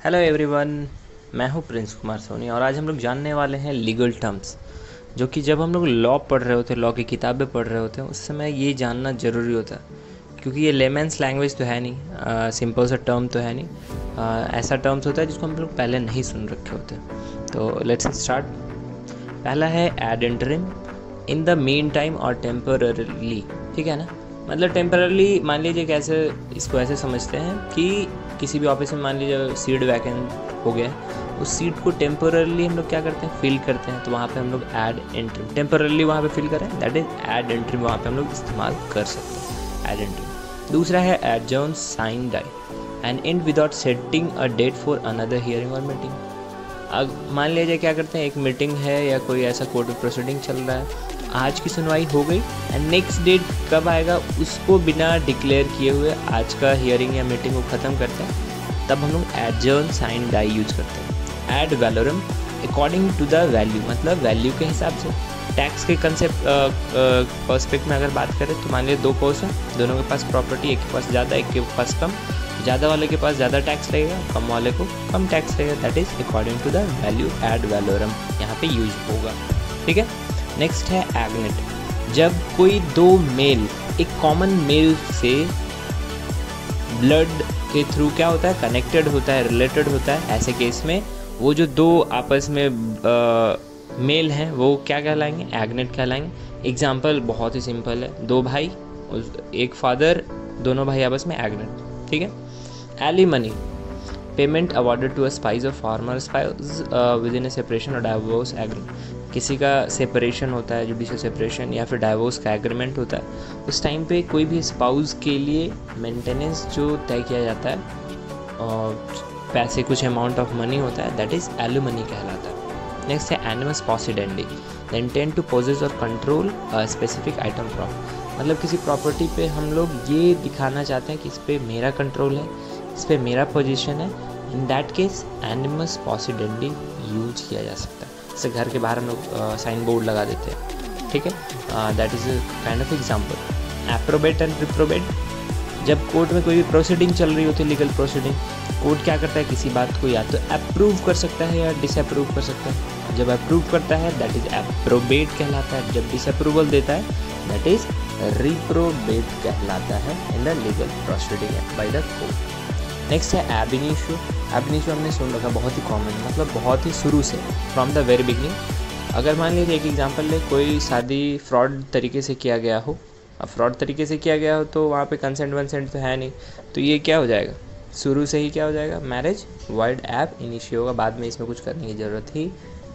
Hello everyone, मैं हूं Prince Kumar Soni और आज हम लोग जानने वाले हैं लीगल टर्म्स, जो कि जब हम लोग लॉ पढ़ रहे होते हैं, लॉ की किताबें पढ़ रहे होते हैं, उस समय ये जानना ज़रूरी होता है क्योंकि ये लेमन्स लैंग्वेज तो है नहीं, सिंपल सा टर्म तो है नहीं। ऐसा टर्म्स होता है जिसको हम लोग पहले नहीं सुन रखे होते। तो लेट्स स्टार्ट। पहला है ad interim, in the mean time और टेम्पररीली। ठीक है ना, मतलब टेम्पररी मान लीजिए कैसे, इसको ऐसे समझते हैं कि किसी भी ऑफिस में मान लीजिए सीट वैकेंट हो गया, उस सीट को टेम्पररीली हम लोग क्या करते हैं, फिल करते हैं। तो वहाँ पे हम लोग ऐड इंटरिम टेम्पररीली वहाँ पे फिल करें, दैट इज ऐड इंटरिम, वहाँ पे हम लोग इस्तेमाल कर सकते हैं ऐड इंटरिम। दूसरा है adjourn sine die and and without setting a date for another hearing और मीटिंग। अब मान लीजिए क्या करते हैं, एक मीटिंग है या कोई ऐसा कोर्ट में प्रोसीडिंग चल रहा है, आज की सुनवाई हो गई एंड नेक्स्ट डेट कब आएगा उसको बिना डिक्लेयर किए हुए आज का हियरिंग या मीटिंग को ख़त्म करते हैं, तब हम लोग एडजर्न साइन डाई यूज करते हैं। Ad valorem according to the value, मतलब वैल्यू के हिसाब से। टैक्स के कंसेप्ट पर्सपेक्ट में अगर बात करें तो मान लीजिए दो पर्सन, दोनों के पास प्रॉपर्टी, एक के पास ज़्यादा एक के पास कम, ज़्यादा वाले के पास ज़्यादा टैक्स रहेगा, कम वाले को कम टैक्स रहेगा, that is according to the value. Ad valorem यहाँ पे यूज होगा। ठीक है, नेक्स्ट है एग्नेट, जब कोई दो मेल एक कॉमन मेल से ब्लड के थ्रू क्या होता है, कनेक्टेड होता है, रिलेटेड होता है, ऐसे केस में वो जो दो आपस में मेल हैं वो क्या कहलाएंगे, एग्नेट कहलाएंगे। एग्जाम्पल बहुत ही सिंपल है, दो भाई, एक फादर, दोनों भाई आपस में एग्नेट। ठीक है। Alimony, payment awarded to a spouse or former spouse within a separation or divorce agreement. किसी का सेपरेशन होता है, जुडिशियल सेपरेशन या फिर डाइवोर्स का एग्रीमेंट होता है, उस टाइम पे कोई भी स्पाउस के लिए मेंटेनेंस जो तय किया जाता है और पैसे कुछ अमाउंट ऑफ मनी होता है, दैट इज एलिमनी कहलाता है। नेक्स्ट है animus possidendi, the intent to possess or control specific item from, मतलब किसी प्रॉपर्टी पे हम लोग ये दिखाना चाहते हैं कि इस पर मेरा कंट्रोल है, इस पर मेरा पोजीशन है, in that case animus possidendi use किया जा सकता है। जैसे घर के बाहर हम लोग साइन बोर्ड लगा देते हैं। ठीक है, that is kind of example. Approbate and reprobate, जब कोर्ट में कोई भी प्रोसीडिंग चल रही होती है, लीगल प्रोसीडिंग, कोर्ट क्या करता है, किसी बात को या तो अप्रूव कर सकता है या डिसअप्रूव कर सकता है। जब अप्रूव करता है दैट इज एप्रोबेट कहलाता है, जब डिसअप्रूवल देता है दैट इज रिप्रोबेट कहलाता है इन the legal proceeding by the court. Next है एब इनिशियो। एब इनिशियो हमने सुन रखा, बहुत ही कॉमन, मतलब बहुत ही शुरू से, फ्रॉम द वेरी बिगनिंग। अगर मान लीजिए एक एग्जांपल ले, कोई शादी फ्रॉड तरीके से किया गया हो, अब फ्रॉड तरीके से किया गया हो तो वहाँ पे कंसेंट वंसेंट तो है नहीं, तो ये क्या हो जाएगा, शुरू से ही क्या हो जाएगा, मैरिज वाइड एब इनिशियो होगा, बाद में इसमें कुछ करने की ज़रूरत ही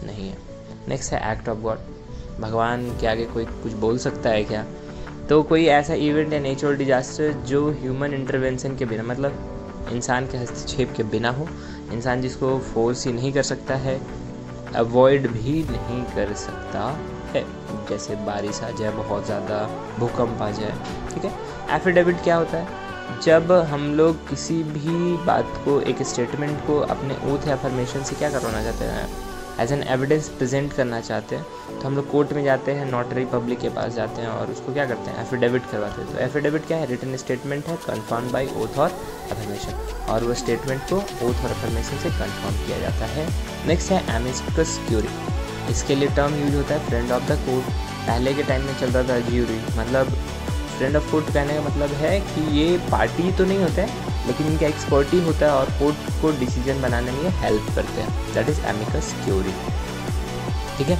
नहीं है। नेक्स्ट है एक्ट ऑफ गॉड, भगवान के आगे कोई कुछ बोल सकता है क्या, तो कोई ऐसा इवेंट या नेचुरल डिजास्टर जो ह्यूमन इंटरवेंशन के बिना, मतलब इंसान के हस्तक्षेप के बिना हो, इंसान जिसको फोर्स ही नहीं कर सकता है, अवॉइड भी नहीं कर सकता है, जैसे बारिश आ जाए, बहुत ज़्यादा भूकंप आ जाए। ठीक है। एफिडेविट क्या होता है, जब हम लोग किसी भी बात को, एक स्टेटमेंट को अपने ओथ या अफर्मेशन से क्या करवाना चाहते हैं, एज एन एविडेंस प्रेजेंट करना चाहते हैं, तो हम लोग कोर्ट में जाते हैं, नोटरी पब्लिक के पास जाते हैं और उसको क्या करते हैं, एफिडेविट करवाते हैं। तो एफिडेविट क्या है, रिटन स्टेटमेंट है कन्फर्म बाय ओथ और अफर्मेशन, और वो स्टेटमेंट को ओथ और अफर्मेशन से कन्फर्म किया जाता है। नेक्स्ट है एमिकस क्यूरी, इसके लिए टर्म यूज होता है फ्रेंड ऑफ द कोर्ट। पहले के टाइम में चल रहा था ज्यूरी, मतलब फ्रेंड ऑफ कोर्ट कहने का मतलब है कि ये पार्टी तो नहीं होते हैं लेकिन इनका एक्सपर्टी होता है और कोर्ट को डिसीजन बनाने में ये हेल्प करते हैं, दैट इज एमिकस क्यूरी। ठीक है।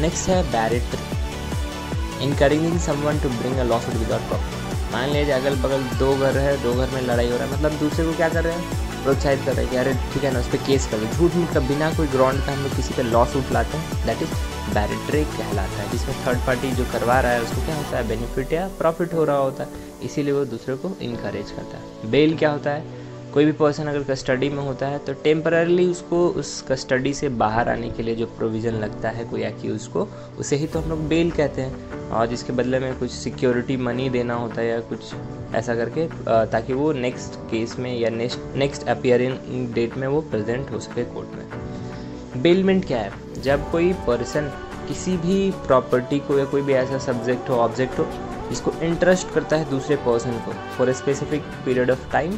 नेक्स्ट है barratry, encouraging someone to bring a lawsuit without property. मान लीजिए अगल बगल दो घर है, दो घर में लड़ाई हो रहा है, मतलब दूसरे को क्या कर रहे हैं, प्रोत्साहित कर रहे हैं कि अरे ठीक है ना, उस पर केस कर दो, झूठ मूठ का बिना कोई ग्राउंड का हम लोग किसी पे लॉ सूट लाते हैं, दैट इज बैरिटरी कहलाता है, जिसमें थर्ड पार्टी जो करवा रहा है उसको क्या होता है, बेनिफिट या प्रॉफिट हो रहा होता है, इसीलिए वो दूसरे को इनकरेज करता है। बेल क्या होता है, कोई भी पर्सन अगर कस्टडी में होता है तो टेम्पररीली उसको उस कस्टडी से बाहर आने के लिए जो प्रोविज़न लगता है कोई एक्यूज को, उसे ही तो हम लोग बेल कहते हैं, और जिसके बदले में कुछ सिक्योरिटी मनी देना होता है या कुछ ऐसा करके, ताकि वो नेक्स्ट केस में या नेक्स्ट अपीयरिंग डेट में वो प्रेजेंट हो सके कोर्ट में। बेलमेंट क्या है, जब कोई पर्सन किसी भी प्रॉपर्टी को या कोई भी ऐसा सब्जेक्ट हो, ऑब्जेक्ट हो, जिसको इंटरेस्ट करता है दूसरे पर्सन को for a specific period of time,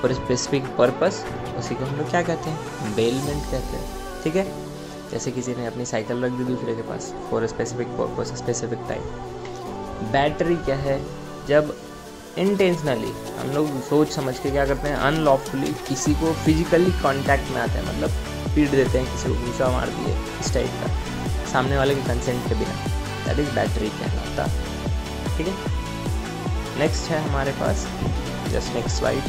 for a specific purpose, उसी को हम लोग क्या कहते हैं, बेलमेंट कहते हैं। ठीक है, जैसे किसी ने अपनी साइकिल रख दी दूसरे के पास for specific purpose specific time. Battery क्या है, जब इंटेंशनली हम लोग सोच समझ के क्या करते हैं, अनलॉफुली किसी को फिजिकली कांटेक्ट में आते हैं, मतलब पीट देते हैं, किसी को घूसा मार दिए इस टाइप का, सामने वाले के कंसेंट के बिना, दैट इज बैटरी कहलाता। ठीक है, नेक्स्ट है हमारे पास, जस्ट नेक्स्ट स्लाइड,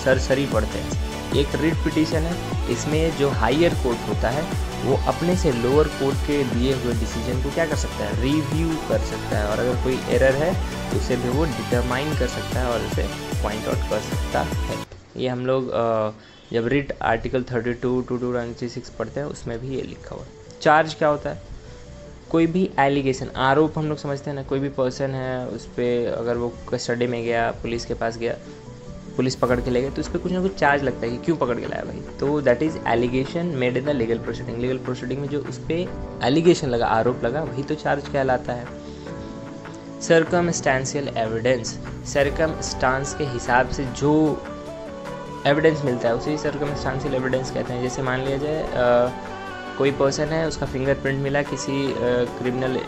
सरसरी पढ़ते हैं। एक रिट पिटीशन है, इसमें जो हायर कोर्ट होता है वो अपने से लोअर कोर्ट के दिए हुए डिसीजन को क्या कर सकता है, रिव्यू कर सकता है, और अगर कोई एरर है तो उसे भी वो डिटरमाइन कर सकता है और उसे पॉइंट आउट कर सकता है। ये हम लोग जब रिट आर्टिकल 32 to 296 पढ़ते हैं उसमें भी ये लिखा हुआ है। चार्ज क्या होता है, कोई भी एलिगेशन, आरोप हम लोग समझते हैं ना, कोई भी पर्सन है उस पर अगर वो कस्टडी में गया, पुलिस के पास गया, पुलिस पकड़ के ले गए, तो उस पर कुछ ना कुछ चार्ज लगता है कि क्यों पकड़ के लाया भाई, तो that is allegation made in the legal proceeding. Legal proceeding में जो उस पर एलिगेशन लगा, आरोप लगा, वही तो चार्ज कहलाता है। सर्कमस्टेंशियल एविडेंस, सर्कमस्टांस के हिसाब से जो एविडेंस मिलता है उसे सर्कमस्टेंशियल एविडेंस कहते हैं। जैसे मान लिया जाए कोई पर्सन है, उसका फिंगरप्रिंट मिला किसी क्रिमिनल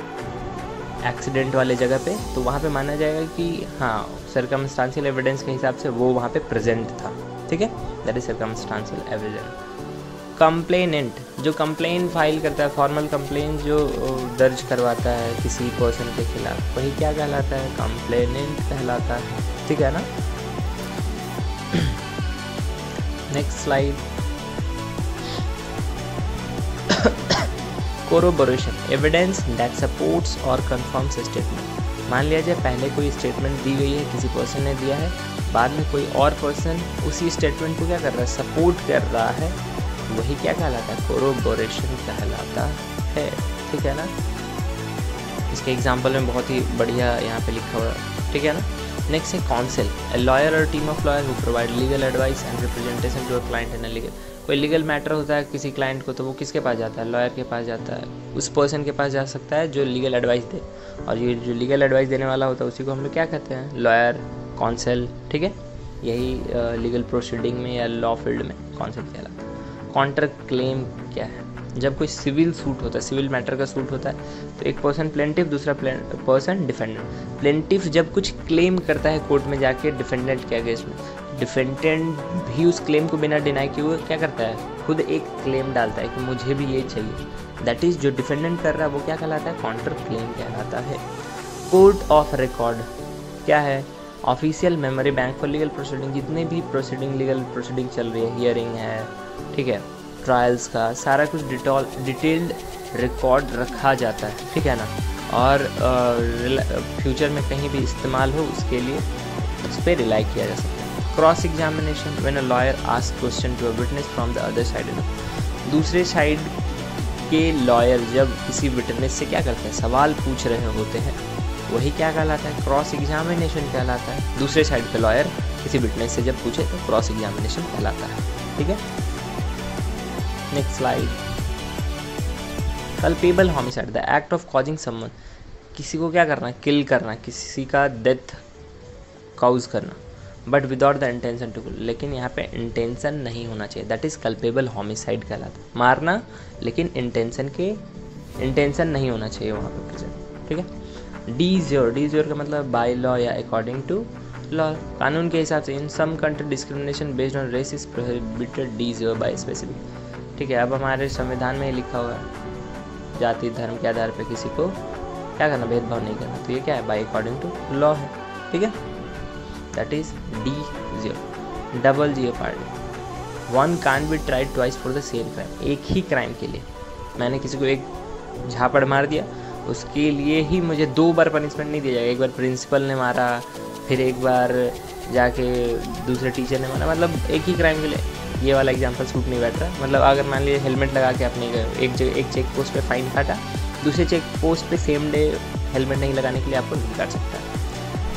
एक्सीडेंट वाले जगह पे, तो वहाँ पे माना जाएगा कि हाँ सर्कमस्टेंशियल एविडेंस के हिसाब से वो वहाँ पे प्रेजेंट था। ठीक है, that is circumstantial evidence. Complainant, जो कंप्लेन फाइल करता है, फॉर्मल कंप्लेन जो दर्ज करवाता है किसी पर्सन के खिलाफ, वही क्या कहलाता है, कंप्लेनेंट कहलाता है। ठीक है ना, next slide, corroboration, evidence that supports or confirms statement. मान लिया जाए पहले कोई स्टेटमेंट दी गई है, किसी पर्सन ने दिया है, बाद में कोई और पर्सन उसी स्टेटमेंट को क्या कर रहा है, सपोर्ट कर रहा है, वही क्या कहलाता है, कोरोबोरेशन कहलाता है। ठीक है ना, इसके एग्जांपल में बहुत ही बढ़िया यहाँ पे लिखा हुआ है। ठीक है ना, नेक्स्ट है काउंसिल, ए लॉयर और team of lawyer who provide legal advice and representation to a client in a legal. कोई लीगल मैटर होता है किसी क्लाइंट को, तो वो किसके पास जाता है, लॉयर के पास जाता है, उस पर्सन के पास जा सकता है जो लीगल एडवाइस दे, और ये जो लीगल एडवाइस देने वाला होता है उसी को हम लोग क्या कहते हैं, लॉयर, काउंसिल। ठीक है, यही लीगल प्रोसीडिंग में या लॉ फील्ड में काउंसिल कहलाता है। काउंटर क्लेम क्या है, जब कोई सिविल सूट होता है, सिविल मैटर का सूट होता है, तो एक पर्सन प्लेंटिफ, दूसरा पर्सन डिफेंडेंट। प्लेंटिफ जब कुछ क्लेम करता है कोर्ट में जाके डिफेंडेंट के अगेंस्ट में, डिफेंडेंट भी उस क्लेम को बिना डिनाई किए हुए क्या करता है, खुद एक क्लेम डालता है कि मुझे भी ये चाहिए, दैट इज जो डिफेंडेंट कर रहा है वो क्या कहलाता है, काउंटर क्लेम कहलाता है। कोर्ट ऑफ रिकॉर्ड क्या है, official memory bank for legal proceeding, जितने भी प्रोसीडिंग लीगल प्रोसीडिंग चल रही है, हियरिंग है, ठीक है, ट्रायल्स का सारा कुछ डिटेल्ड रिकॉर्ड रखा जाता है। ठीक है ना, और फ्यूचर में कहीं भी इस्तेमाल हो उसके लिए उस पर रिलाई किया जा सकता है। Cross examination, when a lawyer ask question to a witness from the other side, दूसरे साइड के लॉयर जब किसी विटनेस से क्या करते हैं, सवाल पूछ रहे होते हैं, वही क्या कहलाता है, क्रॉस एग्जामिनेशन कहलाता है। दूसरे साइड के लॉयर किसी विटनेस से जब पूछे तो क्रॉस एग्जामिनेशन कहलाता है। ठीक है, next slide, culpable homicide, the act of causing someone, किसी को क्या करना, किल करना, किसी का डेथ काउज करना, but without the intention to kill, लेकिन यहाँ पे इंटेंशन नहीं होना चाहिए, दैट इज कल्पेबल होमिसाइड कहलाता है। मारना लेकिन इंटेंशन नहीं होना चाहिए वहाँ पे प्रेजेंट। ठीक है, डीज्योर का मतलब बाय लॉ या अकॉर्डिंग टू लॉ, कानून के हिसाब से। In some country discrimination based on race is prohibited de jure by specific. ठीक है, अब हमारे संविधान में लिखा हुआ है जाति धर्म के आधार पर किसी को क्या करना, भेदभाव नहीं करना, तो ये क्या है, बाय अकॉर्डिंग टू लॉ है। ठीक है, that is D0। Double jeopardy, one can't be tried twice for the same crime, एक ही क्राइम के लिए मैंने किसी को एक झापड़ मार दिया, उसके लिए ही मुझे 2 बार पनिशमेंट नहीं दिया जाएगा। एक बार प्रिंसिपल ने मारा, फिर एक बार जाके दूसरे टीचर ने मारा, मतलब एक ही क्राइम के लिए। ये वाला एग्जांपल सूट नहीं बैठ रहा। मतलब अगर मान लीजिए हेलमेट लगा के आपने एक चेक पोस्ट पे फाइन काटा, दूसरे चेक पोस्ट पे सेम डे हेलमेट नहीं लगाने के लिए आपको नहीं काट सकता है।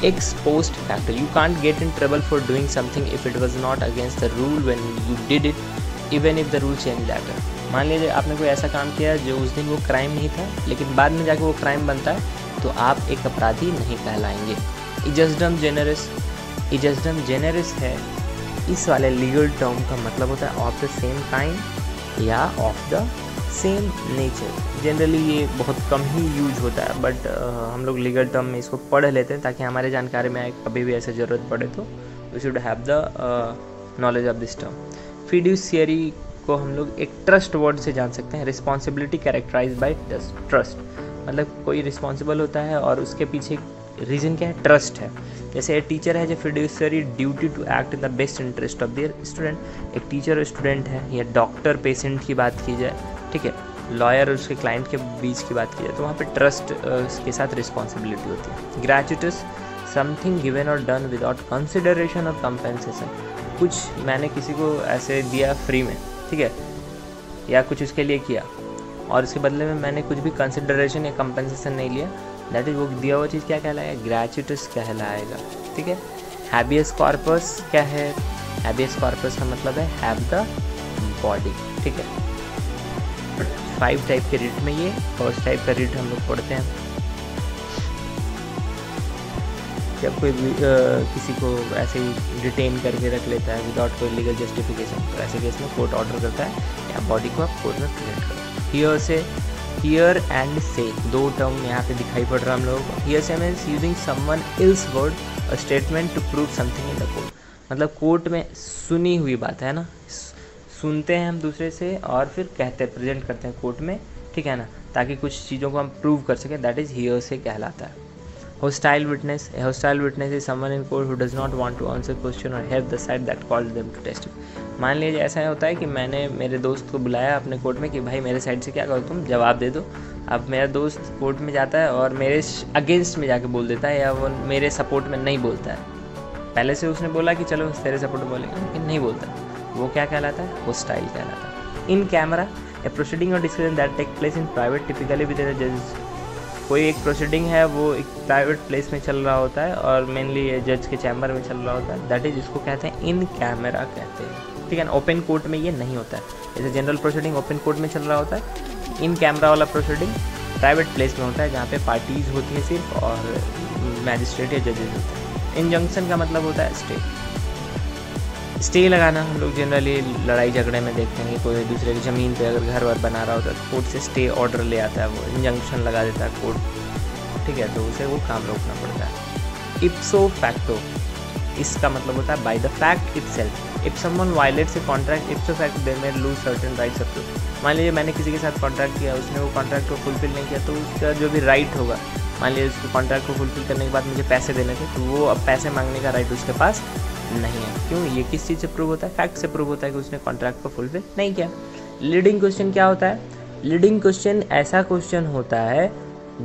Ex post facto, you can't get in trouble for doing something if it was not against the rule when you did it even if the rule change later. मान लीजिए आपने कोई ऐसा काम किया जो उस दिन वो क्राइम नहीं था, लेकिन बाद में जाके वो क्राइम बनता है, तो आप एक अपराधी नहीं कहलाएंगे। इजस्डम जेनरिस है इस वाले लीगल टर्म का मतलब होता है ऑफ द सेम काइंड या of the same nature. Generally ये बहुत कम ही यूज होता है, बट हम लोग लीगल टर्म में इसको पढ़ लेते हैं ताकि हमारे जानकारी में आए, कभी भी ऐसे ज़रूरत पड़े तो we should have the knowledge of this term. Fiduciary को हम लोग एक ट्रस्ट वर्ड से जान सकते हैं। रिस्पॉन्सिबिलिटी कैरेक्टराइज बाय ट्रस्ट, मतलब कोई रिस्पॉन्सिबल होता है और उसके पीछे रीज़न क्या है, ट्रस्ट है। जैसे एक टीचर है जो fiduciary duty to act in the best interest of their student. एक टीचर और स्टूडेंट है, या डॉक्टर पेशेंट की बात की जाए, ठीक है, लॉयर और उसके क्लाइंट के बीच की बात की जाए, तो वहाँ पे ट्रस्ट के साथ रिस्पॉन्सिबिलिटी होती है। ग्रेचुइटस, समथिंग गिवन और डन विदाउट कंसिडरेशन और कंपेंसेशन। कुछ मैंने किसी को ऐसे दिया फ्री में, ठीक है, या कुछ उसके लिए किया और उसके बदले में मैंने कुछ भी कंसिडरेशन या कंपेंसेशन नहीं लिया, दैट इज वो दिया हुआ चीज़ क्या कहलाएगा, ग्रेचुइटस कहलाएगा, ठीक है। हैबियस कॉर्पस क्या है, हैबियस कॉर्पस का मतलब है हैव द बॉडी, ठीक है। 5 टाइप के रिट में ये फर्स्ट टाइप का रिट हम लोग पढ़ते हैं। जब कोई किसी को ऐसे ही डिटेन करके रख लेता है विदाउट कोई लीगल जस्टिफिकेशन, तो ऐसे केस में कोर्ट ऑर्डर करता है या बॉडी को आप कोर्ट में प्रेजेंट करो। हियर से, हियर एंड से, 2 टर्म यहाँ पे दिखाई पड़ रहा है हम लोगों को। Hearsay means using someone else word a statement to prove something in the court, मतलब कोर्ट में सुनी हुई बात है ना, सुनते हैं हम दूसरे से और फिर कहते हैं, प्रेजेंट करते हैं कोर्ट में, ठीक है ना, ताकि कुछ चीज़ों को हम प्रूव कर सकें, दैट इज़ हियर से कहलाता है। Hostile witness, a hostile witness is someone in court who does not want to answer question or help the side that called them to testify। मान लीजिए ऐसा होता है कि मैंने मेरे दोस्त को बुलाया अपने कोर्ट में कि भाई मेरे साइड से क्या करो, तुम जवाब दे दो। अब मेरा दोस्त कोर्ट में जाता है और मेरे अगेंस्ट में जाके बोल देता है, या वो मेरे सपोर्ट में नहीं बोलता है। पहले से उसने बोला कि चलो तेरे सपोर्ट में बोलेंगे, लेकिन नहीं बोलता, वो क्या कहलाता है, होस्टाइल कहलाता है। इन कैमरा, ए प्रोसीडिंग और discussion that take place in private typically with the जज। कोई एक प्रोसीडिंग है वो एक प्राइवेट प्लेस में चल रहा होता है और मेनली जज के चैम्बर में चल रहा होता है, दैट इज इसको कहते हैं इन कैमरा कहते हैं, ठीक है ना। ओपन कोर्ट में ये नहीं होता है, जैसे जनरल प्रोसीडिंग ओपन कोर्ट में चल रहा होता है, इन कैमरा वाला प्रोसीडिंग प्राइवेट प्लेस में होता है जहाँ पे पार्टीज होती है सिर्फ और मैजिस्ट्रेट या जजेज होते हैं। इंजंक्शन का मतलब होता है स्टे, स्टे लगाना। हम लोग जनरली लड़ाई झगड़े में देखते हैं कि कोई दूसरे की ज़मीन पे अगर घर वर बना रहा होता है तो कोर्ट से स्टे ऑर्डर ले आता है, वो इंजंक्शन लगा देता है कोर्ट, ठीक है, तो उसे वो काम रोकना पड़ता है। इप्सो फैक्टो, इसका मतलब होता है by the fact itself. If someone violates a contract ipso facto they may lose certain rights up to. मान लीजिए मैंने किसी के साथ कॉन्ट्रैक्ट किया, उसने वो कॉन्ट्रैक्ट को फुलफिल नहीं किया, तो उसका जो भी राइट होगा, मान लीजिए उसको कॉन्ट्रैक्ट को फुलफिल करने के बाद मुझे पैसे देने थे, तो वो अब पैसे मांगने का राइट उसके पास नहीं है। क्यों, ये किस चीज़ से प्रूव होता है, फैक्ट से प्रूव होता है कि उसने कॉन्ट्रैक्ट को फुलफिल नहीं किया। लीडिंग क्वेश्चन क्या होता है, लीडिंग क्वेश्चन ऐसा क्वेश्चन होता है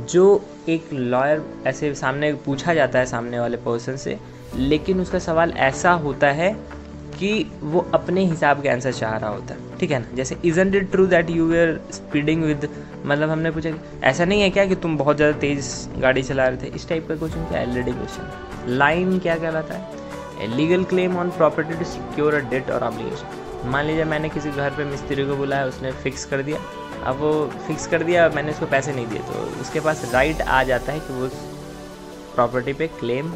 जो एक लॉयर ऐसे सामने पूछा जाता है सामने वाले पर्सन से, लेकिन उसका सवाल ऐसा होता है कि वो अपने हिसाब के आंसर चाह रहा होता है, ठीक है ना। जैसे isn't it true that you were speeding with, मतलब हमने पूछा ऐसा नहीं है क्या कि तुम बहुत ज़्यादा तेज़ गाड़ी चला रहे थे, इस टाइप का क्वेश्चन क्या है, लीडिंग क्वेश्चन। लाइन क्या कहलाता है, legal claim on property to secure a debt और ऑब्लिगेशन। मान लीजिए मैंने किसी घर पे मिस्त्री को बुलाया, उसने फिक्स कर दिया, अब वो फिक्स कर दिया, मैंने उसको पैसे नहीं दिए, तो उसके पास राइट आ जाता है कि वो प्रॉपर्टी पे क्लेम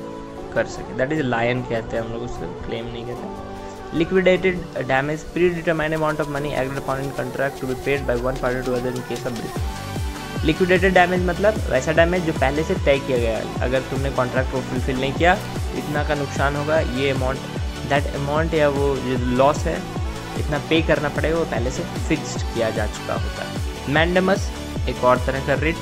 कर सके, दैट इज लायन कहते हैं हम लोग, उसको क्लेम नहीं कहते। Liquidated damage, predetermined amount of money agreed upon in contract to be paid by one party to other in case of breach. Liquidated damage मतलब वैसा डैमेज जो पहले से तय किया गया है, अगर तुमने कॉन्ट्रैक्ट को फुलफिल नहीं किया इतना का नुकसान होगा, ये अमाउंट, दैट अमाउंट या वो जो लॉस है इतना पे करना पड़ेगा, वो पहले से फिक्स्ड किया जा चुका होता है। मैंडेमस एक और तरह का writ,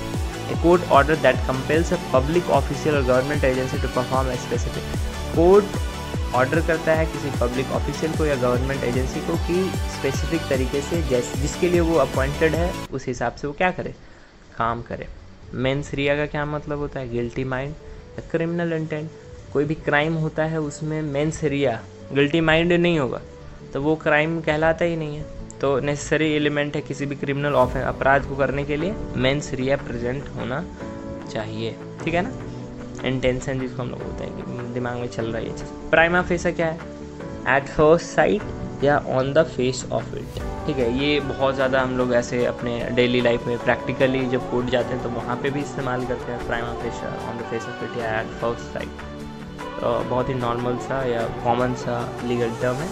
a court order that compels a public official or government agency to perform a specific. Court order करता है किसी पब्लिक ऑफिशियल को या गवर्नमेंट एजेंसी को कि स्पेसिफिक तरीके से जिसके लिए वो अपॉइंटेड है उस हिसाब से वो क्या करे, काम करे। मेंस रिया का क्या मतलब होता है, गिल्टी माइंड, क्रिमिनल इंटेंट। कोई भी क्राइम होता है उसमें मेंस रिया गिल्टी माइंड नहीं होगा तो वो क्राइम कहलाता ही नहीं है, तो नेसेसरी एलिमेंट है किसी भी क्रिमिनल अपराध को करने के लिए मेंस रिया प्रेजेंट होना चाहिए, ठीक है ना। इंटेंशन जिसको हम लोग बोलते हैं कि दिमाग में चल रहा है ये चीज़। प्राइमा फेसा क्या है, एट फर्स्ट साइट या on the face of it, ठीक है। ये बहुत ज़्यादा हम लोग ऐसे अपने डेली लाइफ में प्रैक्टिकली जब कोर्ट जाते हैं तो वहाँ पे भी इस्तेमाल करते हैं prima facie, on the face of it या एट फर्स्ट साइट। बहुत ही नॉर्मल सा या कॉमन सा लीगल टर्म है।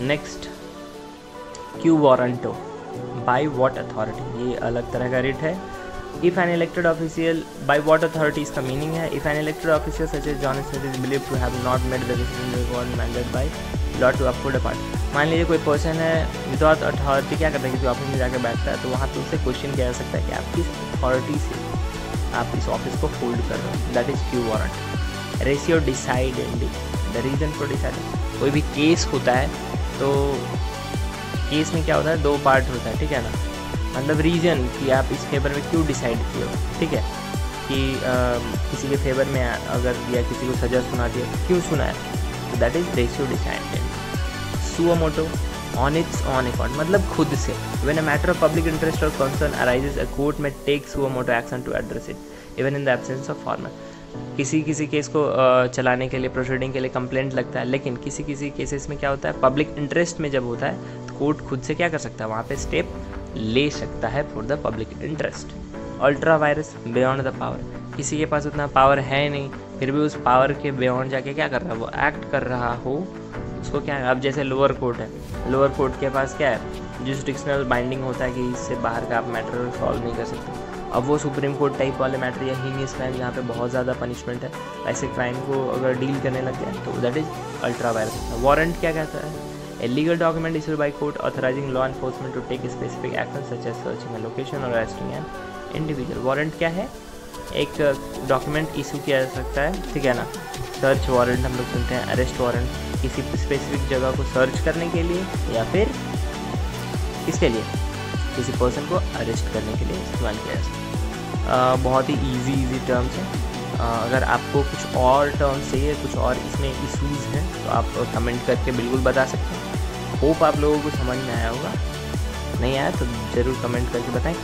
Next, quo warranto, by what authority, ये अलग तरह का रिट है। If an elected official, by what authority इसका मीनिंग है, if an elected official such as John Smith is believed to have not made the decision required mandated by law to uphold a part. मान लीजिए कोई person है without authority क्या करता है, किसी ऑफिस में जाकर बैठता है, तो वहाँ पे उससे क्वेश्चन किया जा सकता है कि आप किस अथॉरिटी से आप इस ऑफिस को होल्ड कर रहे हो, that is quo warrant. Ratio decidendi, the reason for deciding, कोई भी केस होता है तो केस में क्या होता है, 2 पार्ट होता है, ठीक है ना, मतलब रीज़न कि आप इस फेवर में क्यों डिसाइड किए हो, ठीक है, कि किसी के फेवर में अगर या किसी को सजा सुना दिया, क्यों सुना है, तो that is ratio decidendi. Suo motu, on its own account, मतलब खुद से, when a matter of public interest or concern arises a court may take suo motu action to address it even in the absence of former. किसी case को चलाने के लिए, proceeding के लिए कंप्लेंट लगता है, लेकिन किसी केसेस में क्या होता है, पब्लिक इंटरेस्ट में जब होता है तो कोर्ट खुद से क्या कर सकता है, वहाँ पे स्टेप ले सकता है for the public interest. Ultra vires, beyond the power, किसी के पास उतना पावर है नहीं, फिर भी उस पावर के बियॉन्ड जाके क्या कर रहा है, वो एक्ट कर रहा हो, उसको क्या है, अब जैसे लोअर कोर्ट है, लोअर कोर्ट के पास क्या है, जुरिसडिक्शनल बाइंडिंग होता है कि इससे बाहर का आप मैटर सॉल्व नहीं कर सकते। अब वो सुप्रीम कोर्ट टाइप वाले मैटर या हीनियस क्राइम जहाँ पे बहुत ज़्यादा पनिशमेंट है, ऐसे क्राइम को अगर डील करने लग गया तो that is ultra vires. Warrant क्या कहता है, a legal document issued by court authorising law enforcement to take specific action such as searching a location और अरेस्टिंग एन इंडिविजुअल। वारंट क्या है, एक डॉक्यूमेंट इशू किया जा सकता है, ठीक है ना, सर्च वारंट हम लोग सुनते हैं, अरेस्ट वारंट किसी स्पेसिफिक जगह को सर्च करने के लिए या फिर किसके लिए, किसी पर्सन को अरेस्ट करने के लिए इस्तेमाल किया जा सकता है। बहुत ही इजी टर्म्स हैं। अगर आपको कुछ और टर्म्स चाहिए, कुछ और इसमें इश्यूज़ हैं तो आप कमेंट करके बिल्कुल बता सकते हैं। होप आप लोगों को समझ में आया होगा, नहीं आया तो ज़रूर कमेंट करके बताएं।